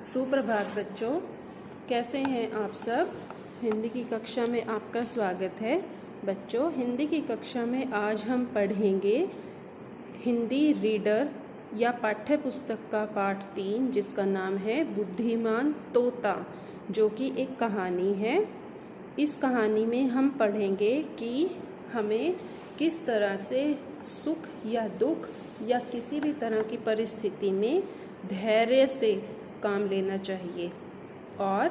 सुप्रभात बच्चों, कैसे हैं आप सब। हिंदी की कक्षा में आपका स्वागत है। बच्चों, हिंदी की कक्षा में आज हम पढ़ेंगे हिंदी रीडर या पाठ्य पुस्तक का पाठ 3, जिसका नाम है बुद्धिमान तोता, जो कि एक कहानी है। इस कहानी में हम पढ़ेंगे कि हमें किस तरह से सुख या दुख या किसी भी तरह की परिस्थिति में धैर्य से काम लेना चाहिए और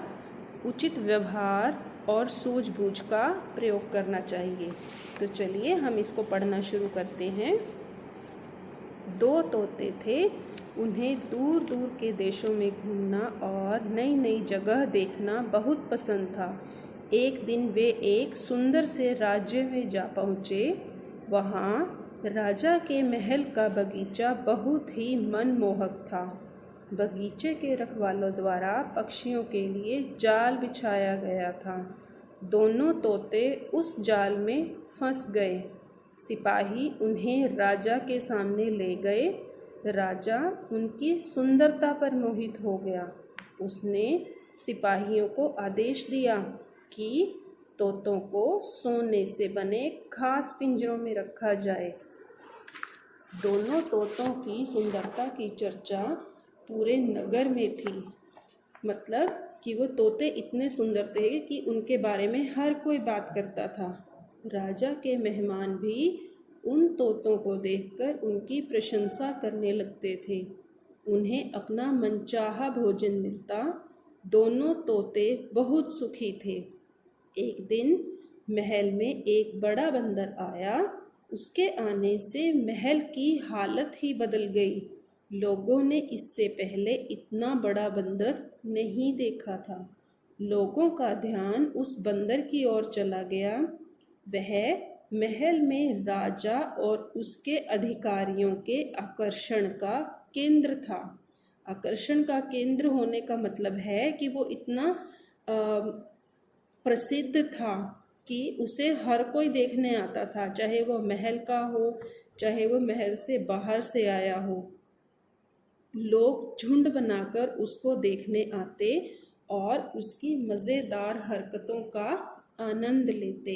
उचित व्यवहार और सूझबूझ का प्रयोग करना चाहिए। तो चलिए हम इसको पढ़ना शुरू करते हैं। 2 तोते थे। उन्हें दूर दूर के देशों में घूमना और नई नई जगह देखना बहुत पसंद था। एक दिन वे एक सुंदर से राज्य में जा पहुँचे। वहाँ राजा के महल का बगीचा बहुत ही मनमोहक था। बगीचे के रखवालों द्वारा पक्षियों के लिए जाल बिछाया गया था। दोनों तोते उस जाल में फंस गए। सिपाही उन्हें राजा के सामने ले गए। राजा उनकी सुंदरता पर मोहित हो गया। उसने सिपाहियों को आदेश दिया कि तोतों को सोने से बने खास पिंजरों में रखा जाए। दोनों तोतों की सुंदरता की चर्चा पूरे नगर में थी। मतलब कि वो तोते इतने सुंदर थे कि उनके बारे में हर कोई बात करता था। राजा के मेहमान भी उन तोतों को देखकर उनकी प्रशंसा करने लगते थे। उन्हें अपना मनचाहा भोजन मिलता। दोनों तोते बहुत सुखी थे। एक दिन महल में एक बड़ा बंदर आया। उसके आने से महल की हालत ही बदल गई। लोगों ने इससे पहले इतना बड़ा बंदर नहीं देखा था। लोगों का ध्यान उस बंदर की ओर चला गया। वह महल में राजा और उसके अधिकारियों के आकर्षण का केंद्र था। आकर्षण का केंद्र होने का मतलब है कि वो इतना प्रसिद्ध था कि उसे हर कोई देखने आता था, चाहे वो महल का हो, चाहे वो महल से बाहर से आया हो। लोग झुंड बनाकर उसको देखने आते और उसकी मज़ेदार हरकतों का आनंद लेते।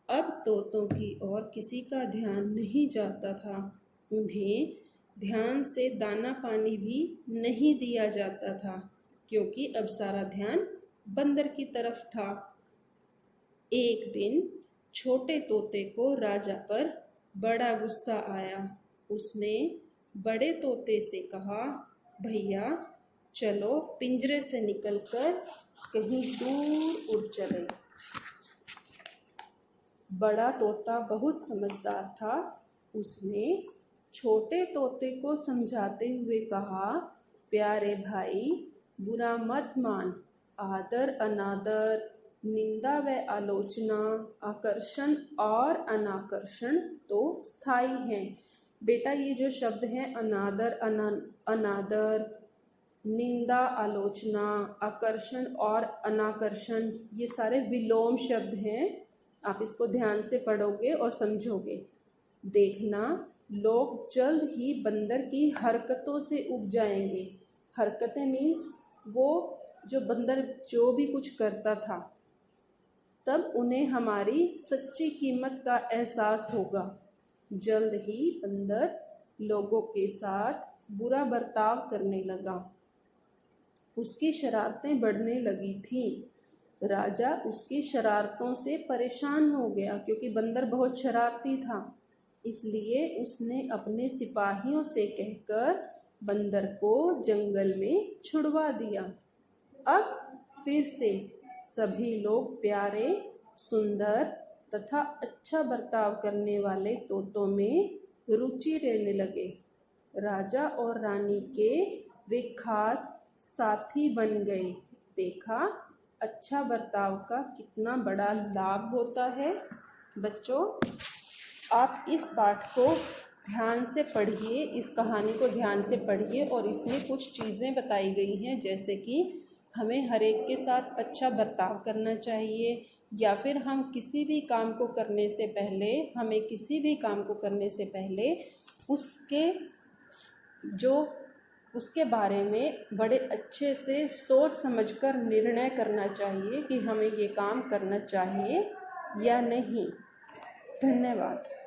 अब तोतों की ओर किसी का ध्यान नहीं जाता था। उन्हें ध्यान से दाना पानी भी नहीं दिया जाता था, क्योंकि अब सारा ध्यान बंदर की तरफ था। एक दिन छोटे तोते को राजा पर बड़ा गुस्सा आया। उसने बड़े तोते से कहा, भैया चलो पिंजरे से निकलकर कहीं दूर उड़ चले। बड़ा तोता बहुत समझदार था। उसने छोटे तोते को समझाते हुए कहा, प्यारे भाई, बुरा मत मान। आदर अनादर, निंदा व आलोचना, आकर्षण और अनाकर्षण तो स्थायी हैं। बेटा, ये जो शब्द हैं अनादर, अनादर, निंदा, आलोचना, आकर्षण और अनाकर्षण, ये सारे विलोम शब्द हैं। आप इसको ध्यान से पढ़ोगे और समझोगे। देखना, लोग जल्द ही बंदर की हरकतों से उब जाएंगे। हरकतें मीन्स वो जो बंदर जो भी कुछ करता था, तब उन्हें हमारी सच्ची कीमत का एहसास होगा। जल्द ही बंदर लोगों के साथ बुरा बर्ताव करने लगा। उसकी शरारतें बढ़ने लगी थीं। राजा उसकी शरारतों से परेशान हो गया, क्योंकि बंदर बहुत शरारती था। इसलिए उसने अपने सिपाहियों से कहकर बंदर को जंगल में छुड़वा दिया। अब फिर से सभी लोग प्यारे, सुंदर तथा अच्छा बर्ताव करने वाले तोतों में रुचि लेने लगे। राजा और रानी के वे खास साथी बन गए। देखा, अच्छा बर्ताव का कितना बड़ा लाभ होता है। बच्चों, आप इस पाठ को ध्यान से पढ़िए, इस कहानी को ध्यान से पढ़िए और इसमें कुछ चीज़ें बताई गई हैं, जैसे कि हमें हर एक के साथ अच्छा बर्ताव करना चाहिए, या फिर हम किसी भी काम को करने से पहले उसके जो उसके बारे में बड़े अच्छे से सोच समझकर निर्णय करना चाहिए कि हमें ये काम करना चाहिए या नहीं। धन्यवाद।